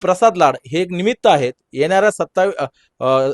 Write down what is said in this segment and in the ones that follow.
प्रसाद लाड हे एक निमित्त आहेत. येणाऱ्या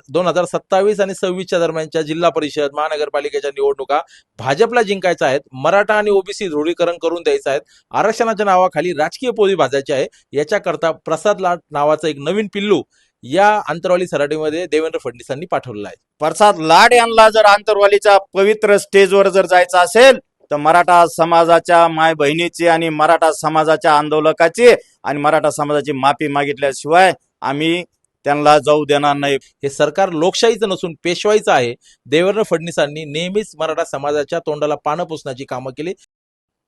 2027 आणि 26च्या दरम्यानच्या जिल्हा परिषद महानगरपालिकेच्या निवडणुका भाजपला जिंकायच्या आहेत. मराठा आणि ओबीसी ध्रुवीकरण करून द्यायचं आहे. आरक्षणाच्या नावाखाली राजकीय पोळी भाजायची आहे. याच्याकरता प्रसाद लाड नावाचं एक नवीन पिल्लू या आंतरवाली सराटीमध्ये देवेंद्र फडणवीसांनी पाठवलेलं आहे. प्रसाद लाड यांना जर आंतरवालीच्या पवित्र स्टेजवर जर जायचं असेल तर मराठा समाजाच्या माय बहिणीची आणि मराठा समाजाच्या आंदोलकाची आणि मराठा समाजाची माफी मागितल्याशिवाय आम्ही त्यांना जाऊ देणार नाही. हे सरकार लोकशाहीचं नसून पेशवाईचं आहे. देवेंद्र फडणवीसांनी नेहमीच मराठा समाजाच्या तोंडाला पानं पुसण्याची कामं केली.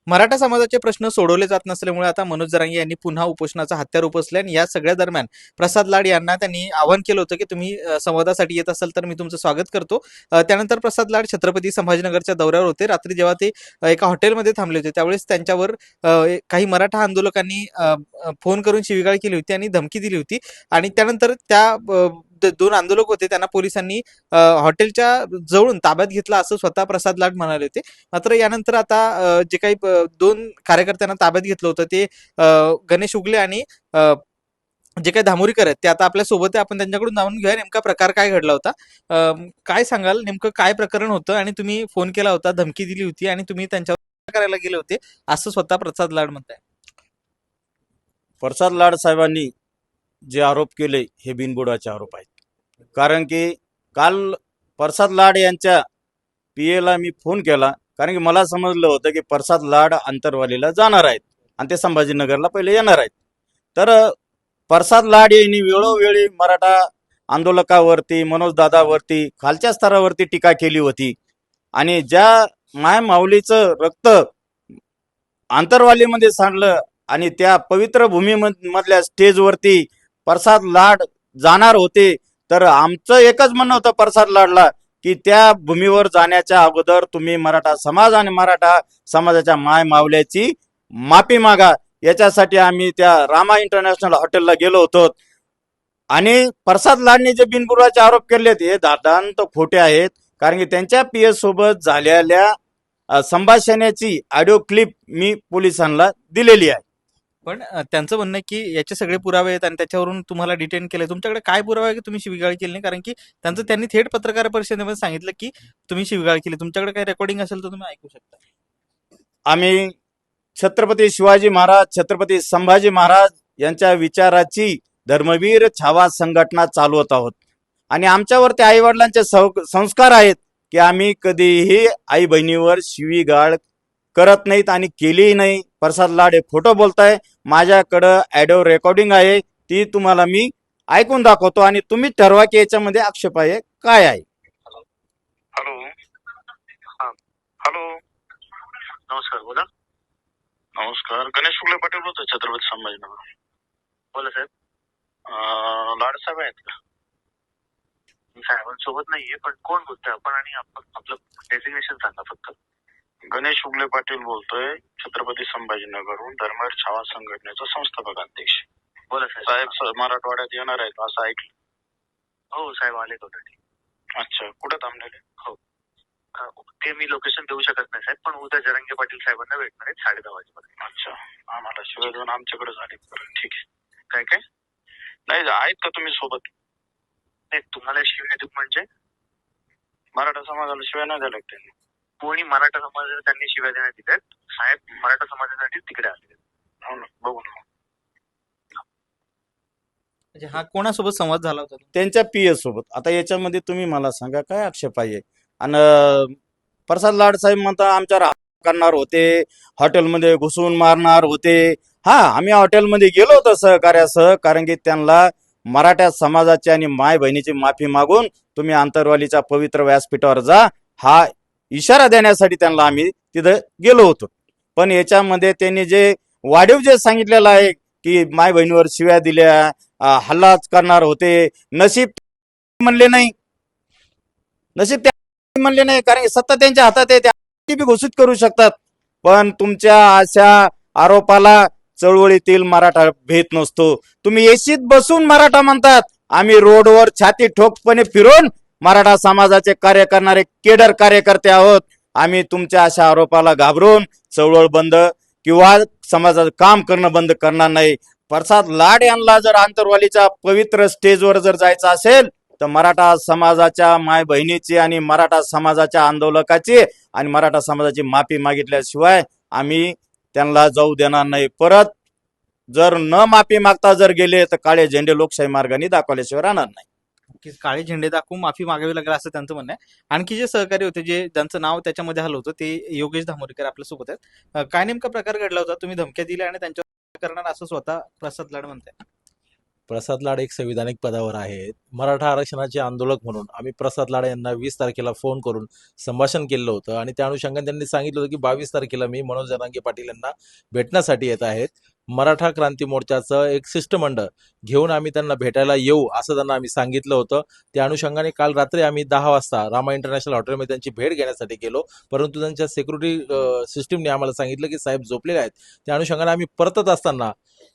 मराठा समाजाचे प्रश्न सोडवले जात नसल्यामुळे आता मनोज जरांगे यांनी पुन्हा उपोषणाचा हत्यार उपसले आणि या सगळ्या दरम्यान प्रसाद लाड यांना त्यांनी आवाहन केलं होतं की तुम्ही संवादासाठी येत असाल तर मी तुमचं स्वागत करतो. त्यानंतर प्रसाद लाड छत्रपती संभाजीनगरच्या दौऱ्यावर होते. रात्री जेव्हा ते एका हॉटेलमध्ये थांबले होते त्यावेळेस त्यांच्यावर काही मराठा आंदोलकांनी फोन करून शिवीगाळ केली होती आणि धमकी दिली होती आणि त्यानंतर त्या दोन आंदोलक होते त्यांना पोलिसांनी हॉटेलच्या जवळून ताब्यात घेतला असं स्वतः प्रसाद लाड म्हणाले होते. मात्र यानंतर आता जे काही दोन कार्यकर्त्यांना ताब्यात घेतलं होतं ते गणेश उगले आणि जे काही धामोरीकर आहेत ते आता आपल्या सोबत आहे. आपण त्यांच्याकडून जाणून घेऊया नेमका प्रकार काय घडला होता. काय सांगाल, नेमकं काय प्रकरण होतं आणि तुम्ही फोन केला होता, धमकी दिली होती आणि तुम्ही त्यांच्यावर करायला गेले होते असं स्वतः प्रसाद लाड म्हणताय. प्रसाद लाड साहेबांनी जे आरोप केले हे बिनबुडाचे आरोप आहेत. कारण की काल प्रसाद लाड यांच्या पीएला मी फोन केला कारण की मला समजलं होतं की प्रसाद लाड आंतरवालीला जाणार आहेत आणि ते संभाजीनगरला पहिले येणार आहेत. तर प्रसाद लाड यांनी वेळोवेळी मराठा आंदोलकावरती मनोज दादावरती खालच्या स्तरावरती टीका केली होती आणि ज्या माय माऊलीचं रक्त आंतरवालीमध्ये सांडलं आणि त्या पवित्र भूमीमधल्या स्टेजवरती प्रसाद लाड जाणार होते तर आमचं एकच म्हणणं होतं प्रसाद लाडला की त्या भूमीवर जाण्याच्या अगोदर तुम्ही मराठा समाज आणि मराठा समाजाच्या माय मावल्याची माफी मागा. याच्यासाठी आम्ही त्या रामा इंटरनॅशनल हॉटेलला गेलो होतो आणि प्रसाद लाडने जे बिनबुडाचे आरोप केलेत हे दादांत खोटे आहेत. कारण की त्यांच्या पीएस सोबत झालेल्या संभाषणाची ऑडिओ क्लिप मी पोलिसांना दिलेली आहे. पण त्यांचं म्हणणं आहे की याचे सगळे पुरावे आहेत आणि त्याच्यावरून तुम्हाला डिटेन केले. तुमच्याकडे काय पुरावे आहे की तुम्ही शिवीगाळ केली नाही? कारण की त्यांनी थेट पत्रकार परिषदेमध्ये सांगितलं की तुम्ही शिवीगाळ केली. तुमच्याकडे काही रेकॉर्डिंग असेल तर तुम्ही ऐकू शकता. आम्ही छत्रपती शिवाजी महाराज छत्रपती संभाजी महाराज यांच्या विचाराची धर्मवीर छावा संघटना चालवत आहोत आणि आमच्यावरती आई वडिलांचे संस्कार आहेत की आम्ही कधीही आई बहिणीवर शिवीगाळ करत नाहीत आणि केलीही नाही. प्रसाद लाड हे खोटं बोलताय. माझ्याकडं ऑडिओ रेकॉर्डिंग आहे ती तुम्हाला मी ऐकून दाखवतो आणि तुम्ही ठरवा की याच्यामध्ये आक्षेप आहे काय आहे. हॅलो हॅलो नमस्कार, बोला. नमस्कार, गणेश उगले पाटील बोलतोय, छत्रपती संभाजीनगर. बोला साहेब. लाड साहेब आहेत का? साहेबांसोबत नाहीये, पण कोण बोलतोय आपण आणि आपलं डेसिग्नेशन सांगा फक्त. गणेश उगले पाटील बोलतोय, छत्रपती संभाजीनगरहून धर्मवीर छावा संघटनेचा संस्थापक अध्यक्ष. बोला साहेब. साहेब मराठवाड्यात येणार आहेत असं ऐकलं. हो साहेब, आले होते. अच्छा, कुठं थांबलेले? हो, ते मी लोकेशन देऊ शकत नाही साहेब, पण उद्या जरांगे पाटील साहेबांना भेटणार आहेत 10:30 वाजेपर्यंत. अच्छा, आम्हाला शिवाय देऊन आमच्याकडे झाले. ठीक आहे. काय काय नाही आहेत का तुम्ही सोबत? नाही, तुम्हाला शिवाय देऊ म्हणजे मराठा समाजाला शिवाय नाही द्यायला त्यांनी. कोणी मराठा समाजाला त्यांनी शिवाय देण्यात दिल्यात साहेब. मराठा समाजासाठी तिकडे आले. हो ना, बघू ना. म्हणजे हा कोणासोबत संवाद झाला होता? त्यांच्या पीएस सोबत. आता याच्यामध्ये तुम्ही मला सांगा काय आक्षेप आहे. आणि प्रसाद लाड साहेब म्हणता आमच्यावर करणार होते, हॉटेलमध्ये घुसून मारणार होते. हा, आम्ही हॉटेलमध्ये गेलो होतो सहकार्यासह कारण की त्यांना मराठा समाजाची आणि माय बहिणीची माफी मागून तुम्ही आंतरवालीच्या पवित्र व्यासपीठावर जा हा इशारा देण्यासाठी त्यांना आम्ही तिथं गेलो होतो. पण याच्यामध्ये त्यांनी जे वाढीव जे सांगितलेलं आहे की माय बहिणीवर शिव्या दिल्या, हल्लाच करणार होते, नशीब म्हणले नाही. नशीब त्या म्हणले नाही कारण सत्ता त्यांच्या हातात आहे, ते बी घोषित करू शकतात. पण तुमच्या अशा आरोपाला चळवळीतील मराठा भेद नसतो. तुम्ही एसीत बसून मराठा म्हणतात, आम्ही रोडवर छाती ठोकपणे फिरून मराठा समाजाचे कार्य करणारे केडर कार्यकर्ते आहोत. आम्ही तुमच्या अशा आरोपाला घाबरून चळवळ बंद किंवा समाजाचं काम करणं बंद करणार नाही. प्रसाद लाड यांना जर आंतरवालीच्या पवित्र स्टेजवर जर जायचं असेल तर मराठा समाजाच्या माय बहिणीची आणि मराठा समाजाच्या आंदोलकाची आणि मराठा समाजाची माफी मागितल्याशिवाय आम्ही त्यांना जाऊ देणार नाही. परत जर न माफी मागता जर गेले तर काळे झेंडे लोकशाही मार्गाने दाखवल्याशिवाय राहणार नाही. की काळे झेंडे दाखवून माफी मागावी लागेल असं त्यांचं म्हणणं आहे. आणखी जे सहकारी होते जे ज्यांचं नाव त्याच्यामध्ये आलं होतं ते योगेश धामोरीकर आपल्या सोबत आहेत. काय नेमका प्रकार घडला होता? तुम्ही धमक्या दिल्या आणि त्यांच्यावर करणार असं स्वतः प्रसाद लाड म्हणताय. प्रसाद लाड एक संविधानिक पदावर आहेत. मराठा आरक्षणाचे आंदोलक म्हणून आम्ही प्रसाद लाड यांना 20 तारखेला फोन करून संभाषण केलं होतं आणि त्या अनुषंगाने त्यांनी सांगितलं होतं की 22 तारखेला मी मनोज जरांगे पाटील यांना भेटण्यासाठी येत आहेत. मराठा क्रांती मोर्चाचं एक शिष्टमंडळ घेऊन आम्ही त्यांना भेटायला येऊ असं त्यांना आम्ही सांगितलं होतं. त्या अनुषंगाने काल रात्री आम्ही 10 वाजता रामा इंटरनॅशनल हॉटेलमध्ये त्यांची भेट घेण्यासाठी गेलो, परंतु त्यांच्या सिक्युरिटी सिस्टीमने आम्हाला सांगितलं की साहेब झोपलेले आहेत. त्या अनुषंगाने आम्ही परतत असताना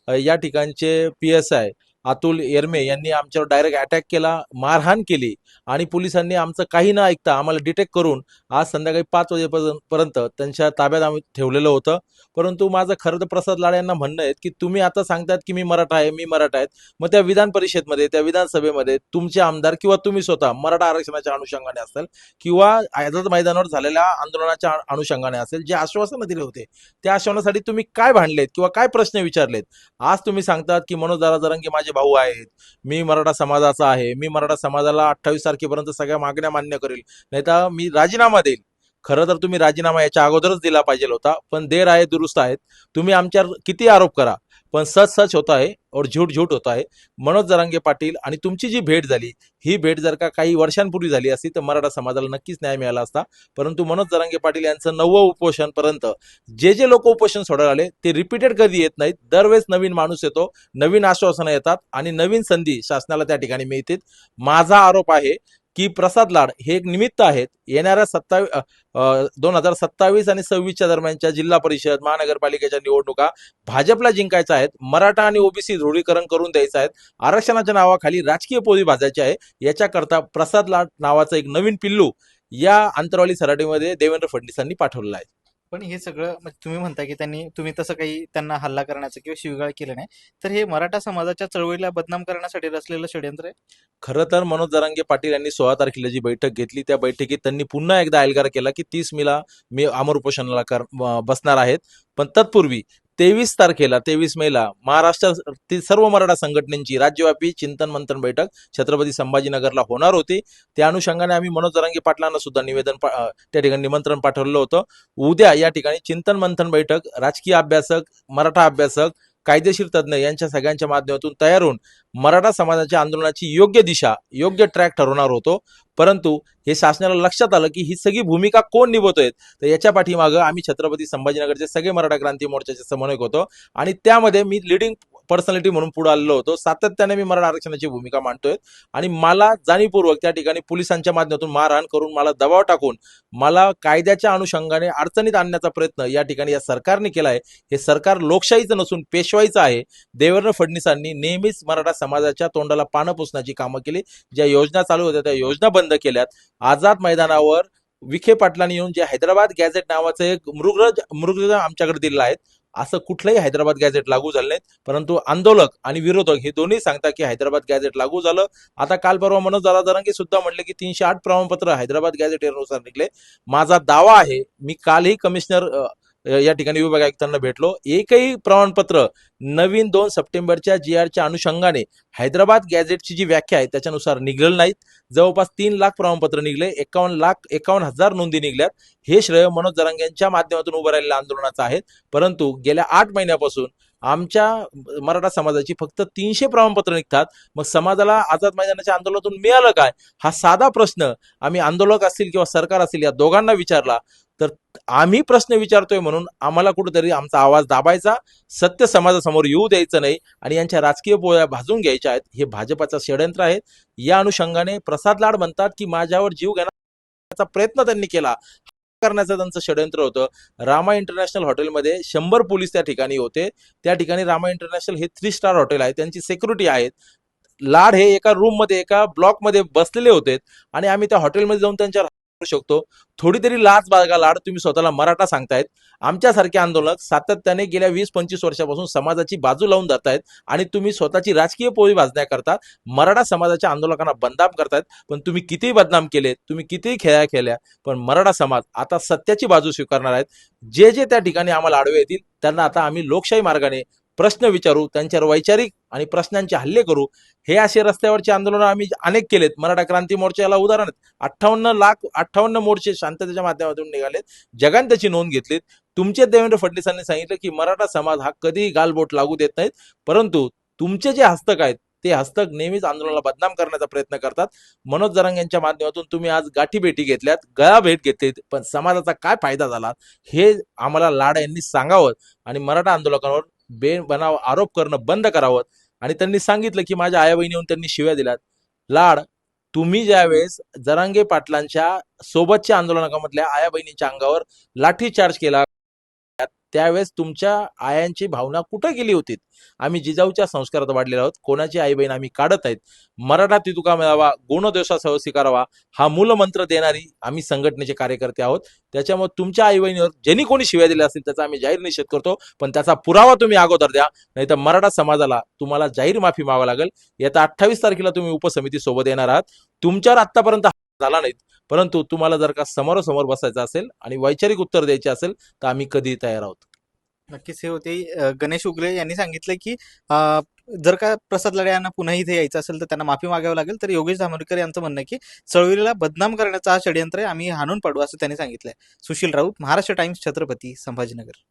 या ठिकाणचे PSI अतुल येरमे यांनी आमच्यावर डायरेक्ट अटॅक केला, मारहाण केली आणि पोलिसांनी आमचं काही न ऐकता आम्हाला डिटेक्ट करून आज संध्याकाळी 5 वाजेपर्यंत त्यांच्या ताब्यात आम्ही ठेवलेलं होतं. परंतु माझं खरं तर प्रसाद लाड यांना म्हणणं आहे की तुम्ही आता सांगतात की मी मराठा आहे, मी मराठा आहे. मग त्या विधान परिषदेमध्ये, त्या विधानसभेमध्ये तुमचे आमदार किंवा तुम्ही स्वतः मराठा आरक्षणाच्या अनुषंगाने असेल किंवा आझाद मैदानावर झालेल्या आंदोलनाच्या अनुषंगाने असेल, जे आश्वासनं दिले होते त्या आश्वासनासाठी तुम्ही काय भांडलेत किंवा काय प्रश्न विचारलेत? आज तुम्ही सांगतात की मनोज दादा जरांगे माझे भाऊ आहेत, मी मराठा समाजाचा आहे, मी मराठा समाजाला 28 तारखेपर्यंत सगळ्या मागण्या मान्य करेल, नाही तर मी राजीनामा देईल. खरं तर तुम्ही राजीनामा याच्या अगोदरच दिला पाहिजे होता, पण देर आहे दुरुस्त आहेत. तुम्ही आमच्यावर किती आरोप करा, पण सच सच होता है और झूठ झूठ होता है. मनोज जरांगे पाटील आणि तुमची जी भेट झाली, ही भेट जर का काही वर्षांपूर्वी झाली असती तर मराठा समाजाला नक्कीच न्याय मिळाला असता. परंतु मनोज जरांगे पाटील यांचं 9वं उपोषण पर्यंत जे लोक उपोषण सोडायला आले ते रिपीटेड कधी येत नाहीत. दरवेळेस नवीन माणूस येतो, नवीन आश्वासनं येतात आणि नवीन संधी शासनाला त्या ठिकाणी मिळते. माझा आरोप आहे की प्रसाद लाड हे एक निमित्त आहेत. येणाऱ्या 2027 आणि 26च्या दरम्यानच्या जिल्हा परिषद महानगरपालिकेच्या निवडणुका भाजपला जिंकायच्या आहेत. मराठा आणि ओबीसी ध्रुवीकरण करून द्यायचं आहेत. आरक्षणाच्या नावाखाली राजकीय पोळी भाजायची आहे. याच्याकरता प्रसाद लाड नावाचं एक नवीन पिल्लू या अंतरवाली सराटीमध्ये देवेंद्र फडणवीसांनी पाठवलेलं आहे. पण हे सगळं म्हणजे तुम्ही म्हणता की तुम्ही तसं काही त्यांना हल्ला करण्याचं किंवा शिवीगाळ केलं नाही, तर हे मराठा समाजाच्या चळवळीला बदनाम करण्यासाठी रचलेलं षडयंत्र आहे. खरं तर मनोज जरांगे पाटील यांनी 16 तारखेला जी बैठक घेतली त्या बैठकीत त्यांनी पुन्हा एकदा एल्गार केला की 30 मेला मी अमर उपोषणाला बसणार आहेत. पण तत्पूर्वी 23 मेला महाराष्ट्रातील सर्व मराठा संघटनेची राज्यव्यापी चिंतन मंथन बैठक छत्रपती संभाजीनगरला होणार होती. त्या अनुषंगाने आम्ही मनोज जरांगे पाटलांना सुद्धा त्या ठिकाणी निमंत्रण पाठवलं होतं. उद्या या ठिकाणी चिंतन मंथन बैठक राजकीय अभ्यासक, मराठा अभ्यासक, कायदेशीर तज्ज्ञ यांच्या सगळ्यांच्या माध्यमातून तयार होऊन मराठा समाजाच्या आंदोलनाची योग्य दिशा, योग्य ट्रॅक ठरवणार होतो. परंतु हे शासनाला लक्षात आलं की ही सगळी भूमिका कोण निभवतोय, तर याच्या पाठीमागं आम्ही छत्रपती संभाजीनगरचे सगळे मराठा क्रांती मोर्चाचे समन्वयक होतो आणि त्यामध्ये मी लिडिंग पर्सनॅलिटी म्हणून पुढे आलेलो होतो. सातत्याने मी मराठा आरक्षणाची भूमिका मांडतोय आणि मला जाणीवपूर्वक त्या ठिकाणी पोलिसांच्या माध्यमातून मारहाण करून मला दबाव टाकून मला कायद्याच्या अनुषंगाने अडचणीत आणण्याचा प्रयत्न या ठिकाणी या सरकारने केलाय. हे सरकार लोकशाहीचं नसून पेशवाईचं आहे. देवेंद्र फडणवीसांनी नेहमीच मराठा समाजाच्या तोंडाला पानं पुसण्याची कामं केली. ज्या योजना चालू होत्या त्या योजना बंद केल्यात. आझाद मैदानावर विखे पाटलांनी येऊन जे हैदराबाद गॅझेट नावाचं एक मृगज आमच्याकडे दिलेलं आहे, असं कुठलंही हैदराबाद गॅझेट लागू झालं नाहीत. परंतु आंदोलक आणि विरोधक हे दोन्ही सांगतात की हैदराबाद गॅझेट लागू झालं. आता काल परवा मनोज जरांगे सुद्धा म्हटले की 308 प्रमाणपत्र हैदराबाद गॅझेटनुसार निघले. माझा दावा आहे, मी कालही कमिशनर या ठिकाणी विभाग आयुक्तांना भेटलो, एकही प्रमाणपत्र नवीन 2 सप्टेंबरच्या GRच्या अनुषंगाने हैदराबाद गॅझेटची जी व्याख्या आहे त्याच्यानुसार निघलेलं नाहीत. जवळपास 3 लाख प्रमाणपत्र निघले, 51,000 नोंदी निघल्यात. हे श्रेय मनोज जरांगे यांच्या माध्यमातून उभं राहिलेल्या आंदोलनाचं आहे. परंतु गेल्या 8 महिन्यापासून आमच्या मराठा समाजाची फक्त 300 प्रमाणपत्र निघतात. मग समाजाला आझाद मैदानाच्या आंदोलनातून मिळालं काय, हा साधा प्रश्न आम्ही आंदोलक असतील किंवा सरकार असतील या दोघांना विचारला तर आम्ही प्रश्न विचारतोय म्हणून आम्हाला कुठेतरी आमचा आवाज दाबायचा, सत्य समाजासमोर येऊ द्यायचं नाही आणि यांच्या राजकीय पोळ्या भाजून घ्यायच्या आहेत. हे भाजपाचं षडयंत्र आहे. या अनुषंगाने प्रसाद लाड म्हणतात की माझ्यावर जीव घेण्याचा प्रयत्न त्यांनी केला, करण्याचं त्यांचं षडयंत्र होतं. रामा इंटरनॅशनल हॉटेलमध्ये 100 पोलीस त्या ठिकाणी होते. त्या ठिकाणी रामा इंटरनॅशनल हे 3 स्टार हॉटेल आहे, त्यांची सिक्युरिटी आहेत. लाड हे एका रूममध्ये, एका ब्लॉकमध्ये बसलेले होते आणि आम्ही त्या हॉटेलमध्ये जाऊन त्यांच्या शकतो. थोडी तरी लाज बाळगा लाड, तुम्ही स्वतःला मराठा सांगतायत. आमच्यासारखे आंदोलक सातत्याने गेल्या 20-25 वर्षापासून समाजाची बाजू लावून धरतायत आणि तुम्ही स्वतःची राजकीय पोळी भाजण्याकरता मराठा समाजाच्या आंदोलकांना बदनाम करतायत. पण तुम्ही कितीही बदनाम केले, तुम्ही कितीही खेळ्या केल्या, पण मराठा समाज आता सत्याची बाजू स्वीकारणार आहेत. जे जे त्या ठिकाणी आम्हाला आडवे येतील त्यांना आता आम्ही लोकशाही मार्गाने प्रश्न विचारू, त्यांच्यावर वैचारिक आणि प्रश्नांचे हल्ले करू. हे असे रस्त्यावरचे आंदोलन आम्ही अनेक केलेत. मराठा क्रांती मोर्चाला उदाहरण आहेत. 58 मोर्चे शांततेच्या माध्यमातून निघालेत. जगाने त्याची नोंद घेतलीत. तुमचे देवेंद्र फडणवीसांनी सांगितलं की मराठा समाज हा कधीही गालबोट लागू देत नाहीत, परंतु तुमचे जे हस्तक आहेत ते हस्तक नेहमीच आंदोलनाला बदनाम करण्याचा प्रयत्न करतात. मनोज जरांगे यांच्या माध्यमातून तुम्ही आज गाठीभेटी घेतल्यात, गळा भेट घेतलीत, पण समाजाचा काय फायदा झाला हे आम्हाला लाड यांनी सांगावं आणि मराठा आंदोलकांवर बेबनाव आरोप करणं बंद करावं. आणि त्यांनी सांगितलं की माझ्या आया बहिणी येऊन त्यांनी शिव्या दिल्यात. लाड, तुम्ही ज्यावेळेस जरांगे पाटलांच्या सोबतच्या आंदोलनामधल्या आया बहिणीच्या अंगावर लाठीचार्ज केला त्यावेळेस तुमच्या आयांची भावना कुठे गेली होती? आम्ही जिजाऊच्या संस्कारात वाढलेलो आहोत. कोणाची आई बहीण आम्ही काढत आहेत. मराठा तितुका मिळावा, गुणदोषासह स्वीकारावा हा मूलमंत्र देणारी आम्ही संघटनेचे कार्यकर्ते आहोत. त्याच्यामुळे तुमच्या आई बहिणीवर ज्यांनी कोणी शिव्या दिल्या असतील त्याचा आम्ही जाहीर निषेध करतो, पण त्याचा पुरावा तुम्ही अगोदर द्या, नाही तर मराठा समाजाला तुम्हाला जाहीर माफी मागावी लागेल. येत्या 28 तारखेला तुम्ही उपसमिती सोबत येणार आहात. तुमच्यावर आतापर्यंत झाला नाहीत, परंतु तुम्हाला जर का समोरासमोर बसायचं असेल आणि वैचारिक उत्तर द्यायचे असेल तर आम्ही कधीही तयार आहोत. नक्कीच हे होते गणेश उगले यांनी सांगितलं की जर का प्रसाद लाड यांना पुन्हा इथे यायचं असेल तर त्यांना माफी मागावी लागेल. तर योगेश धामोरकर यांचं म्हणणं आहे की चळवळीला बदनाम करण्याचा हा षडयंत्र आहे, आम्ही हाणून पाडू असं त्यांनी सांगितलंय. सुशील राऊत, महाराष्ट्र टाइम्स, छत्रपती संभाजीनगर.